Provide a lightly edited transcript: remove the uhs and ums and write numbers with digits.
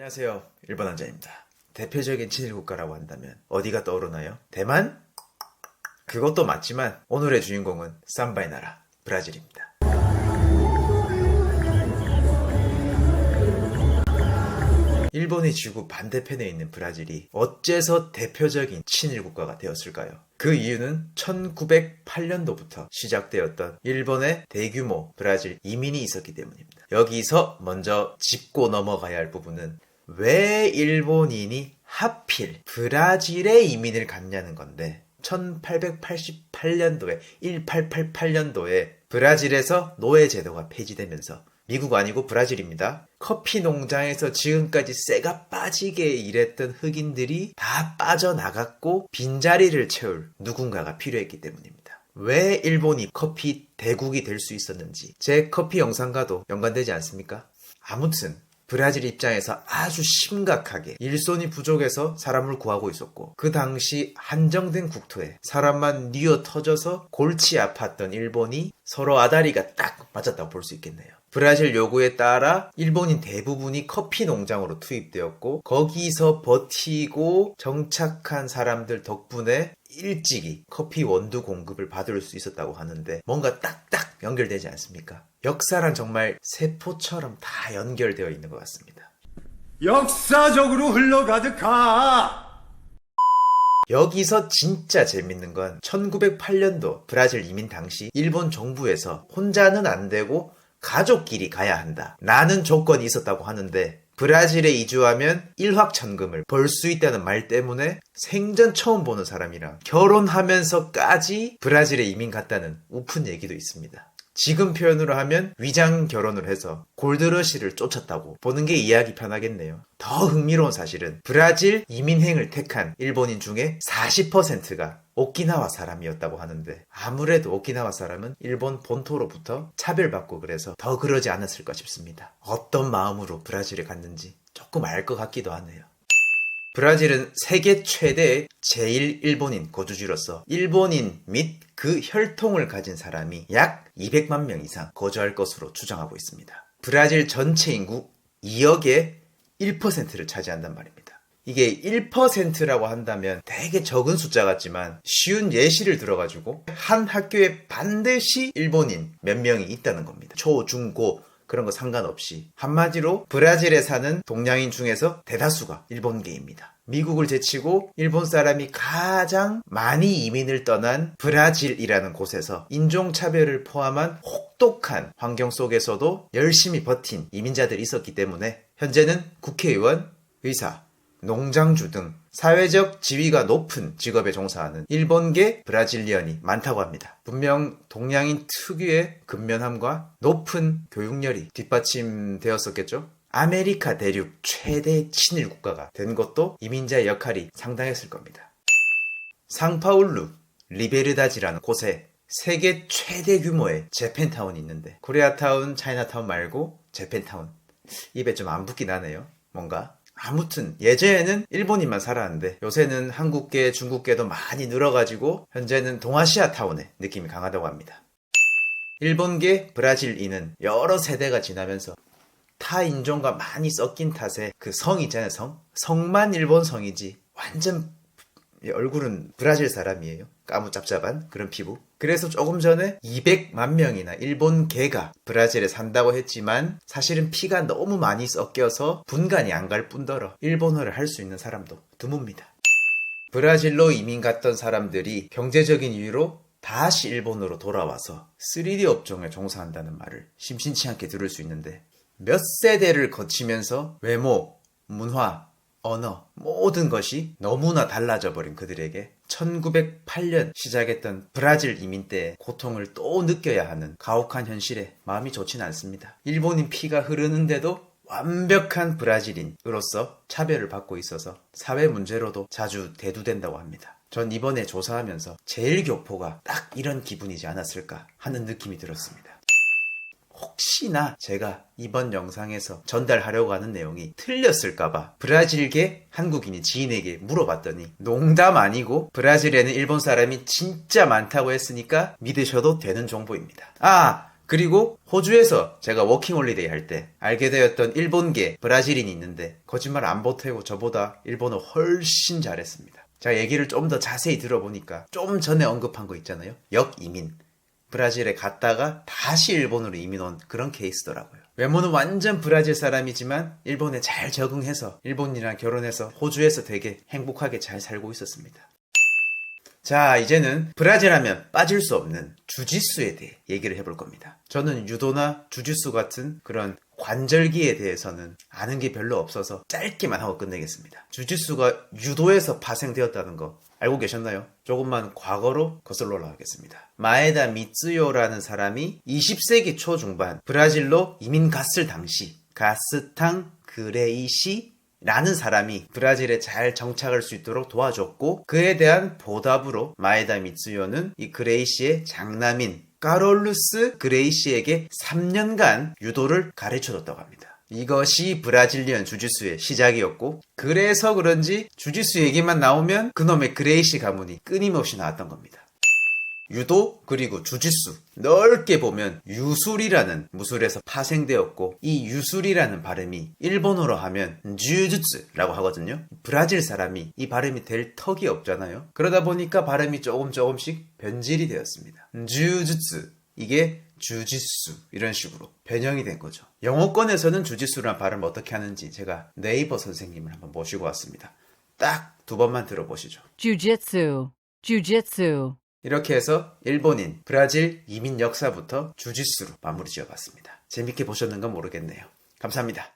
안녕하세요. 일본 한자입니다. 대표적인 친일 국가라고 한다면 어디가 떠오르나요? 대만? 그것도 맞지만 오늘의 주인공은 삼바의 나라 브라질입니다. 일본이 지구 반대편에 있는 브라질이 어째서 대표적인 친일 국가가 되었을까요? 그 이유는 1908년도부터 시작되었던 일본의 대규모 브라질 이민이 있었기 때문입니다. 여기서 먼저 짚고 넘어가야 할 부분은 왜 일본인이 하필 브라질에 이민을 갔냐는 건데, 1888년도에 1888년도에 브라질에서 노예제도가 폐지되면서, 미국 아니고 브라질입니다, 커피 농장에서 지금까지 쇠가 빠지게 일했던 흑인들이 다 빠져나갔고 빈자리를 채울 누군가가 필요했기 때문입니다. 왜 일본이 커피 대국이 될 수 있었는지 제 커피 영상과도 연관되지 않습니까? 아무튼 브라질 입장에서 아주 심각하게 일손이 부족해서 사람을 구하고 있었고, 그 당시 한정된 국토에 사람만 뉘어 터져서 골치 아팠던 일본이 서로 아다리가 딱 맞았다고 볼 수 있겠네요. 브라질 요구에 따라 일본인 대부분이 커피 농장으로 투입되었고, 거기서 버티고 정착한 사람들 덕분에 일찍이 커피 원두 공급을 받을 수 있었다고 하는데, 뭔가 딱딱 연결되지 않습니까? 역사란 정말 세포처럼 다 연결되어 있는 것 같습니다. 역사적으로 흘러가득하. 여기서 진짜 재밌는 건 1908년도 브라질 이민 당시 일본 정부에서 혼자는 안 되고 가족끼리 가야 한다 라는 조건이 있었다고 하는데, 브라질에 이주하면 일확천금을 벌 수 있다는 말 때문에 생전 처음 보는 사람이랑 결혼하면서까지 브라질에 이민 갔다는 우픈 얘기도 있습니다. 지금 표현으로 하면 위장 결혼을 해서 골드러시를 쫓았다고 보는 게 이해하기 편하겠네요. 더 흥미로운 사실은 브라질 이민행을 택한 일본인 중에 40%가 오키나와 사람이었다고 하는데, 아무래도 오키나와 사람은 일본 본토로부터 차별받고 그래서 더 그러지 않았을까 싶습니다. 어떤 마음으로 브라질에 갔는지 조금 알 것 같기도 하네요. 브라질은 세계 최대의 제1일본인 거주지로서 일본인 및 그 혈통을 가진 사람이 약 200만 명 이상 거주할 것으로 추정하고 있습니다. 브라질 전체 인구 2억의 1%를 차지한단 말입니다. 이게 1%라고 한다면 되게 적은 숫자 같지만, 쉬운 예시를 들어가지고 한 학교에 반드시 일본인 몇 명이 있다는 겁니다. 초, 중, 고 그런 거 상관없이. 한마디로 브라질에 사는 동양인 중에서 대다수가 일본계입니다. 미국을 제치고 일본 사람이 가장 많이 이민을 떠난 브라질이라는 곳에서 인종차별을 포함한 혹독한 환경 속에서도 열심히 버틴 이민자들이 있었기 때문에 현재는 국회의원, 의사, 농장주 등 사회적 지위가 높은 직업에 종사하는 일본계 브라질리언이 많다고 합니다. 분명 동양인 특유의 근면함과 높은 교육열이 뒷받침되었었겠죠? 아메리카 대륙 최대 친일 국가가 된 것도 이민자의 역할이 상당했을 겁니다. 상파울루 리베르다지라는 곳에 세계 최대 규모의 재팬타운이 있는데, 코리아타운, 차이나타운 말고 재팬타운. 입에 좀 안 붙긴 하네요. 뭔가. 아무튼 예전에는 일본인만 살았는데 요새는 한국계, 중국계도 많이 늘어가지고 현재는 동아시아 타운의 느낌이 강하다고 합니다. 일본계 브라질인은 여러 세대가 지나면서 타 인종과 많이 섞인 탓에 그 성 있잖아요. 성만 일본 성이지 완전 얼굴은 브라질 사람이에요. 까무잡잡한 그런 피부. 그래서 조금 전에 200만 명이나 일본계가 브라질에 산다고 했지만, 사실은 피가 너무 많이 섞여서 분간이 안 갈 뿐더러 일본어를 할 수 있는 사람도 드뭅니다. 브라질로 이민 갔던 사람들이 경제적인 이유로 다시 일본으로 돌아와서 3D 업종에 종사한다는 말을 심심치 않게 들을 수 있는데, 몇 세대를 거치면서 외모, 문화, 언어, 모든 것이 너무나 달라져 버린 그들에게 1908년 시작했던 브라질 이민 때의 고통을 또 느껴야 하는 가혹한 현실에 마음이 좋지는 않습니다. 일본인 피가 흐르는데도 완벽한 브라질인으로서 차별을 받고 있어서 사회 문제로도 자주 대두된다고 합니다. 전 이번에 조사하면서 제일 교포가 딱 이런 기분이지 않았을까 하는 느낌이 들었습니다. 혹시나 제가 이번 영상에서 전달하려고 하는 내용이 틀렸을까봐 브라질계 한국인이 지인에게 물어봤더니 농담 아니고 브라질에는 일본 사람이 진짜 많다고 했으니까 믿으셔도 되는 정보입니다. 그리고 호주에서 제가 워킹홀리데이 할 때 알게 되었던 일본계 브라질인이 있는데 거짓말 안 보태고 저보다 일본어 훨씬 잘했습니다. 제가 얘기를 좀 더 자세히 들어보니까 좀 전에 언급한 거 있잖아요. 역이민. 브라질에 갔다가 다시 일본으로 이민 온 그런 케이스더라고요. 외모는 완전 브라질 사람이지만 일본에 잘 적응해서 일본인이랑 결혼해서 호주에서 되게 행복하게 잘 살고 있었습니다. 자, 이제는 브라질 하면 빠질 수 없는 주짓수에 대해 얘기를 해볼 겁니다. 저는 유도나 주짓수 같은 그런 관절기에 대해서는 아는 게 별로 없어서 짧게만 하고 끝내겠습니다. 주짓수가 유도에서 파생되었다는 거 알고 계셨나요? 조금만 과거로 거슬러 올라가겠습니다. 마에다 미츠요라는 사람이 20세기 초중반 브라질로 이민 갔을 당시 가스탕 그레이시 라는 사람이 브라질에 잘 정착할 수 있도록 도와줬고 그에 대한 보답으로 마에다 미츠요는 이 그레이시의 장남인 카롤루스 그레이시에게 3년간 유도를 가르쳐줬다고 합니다. 이것이 브라질리언 주짓수의 시작이었고 그래서 그런지 주짓수 얘기만 나오면 그놈의 그레이시 가문이 끊임없이 나왔던 겁니다. 유도 그리고 주짓수 넓게 보면 유술이라는 무술에서 파생되었고 이 유술이라는 발음이 일본어로 하면 주짓수라고 하거든요. 브라질 사람이 이 발음이 될 턱이 없잖아요. 그러다 보니까 발음이 조금씩 변질이 되었습니다. 주짓수 이게 주짓수 이런 식으로 변형이 된 거죠. 영어권에서는 주짓수라는 발음 어떻게 하는지 제가 네이버 선생님을 한번 모시고 왔습니다. 딱 2번만 들어보시죠. Jujitsu, jujitsu. 이렇게 해서 일본인, 브라질 이민 역사부터 주짓수로 마무리 지어봤습니다. 재밌게 보셨는가 모르겠네요. 감사합니다.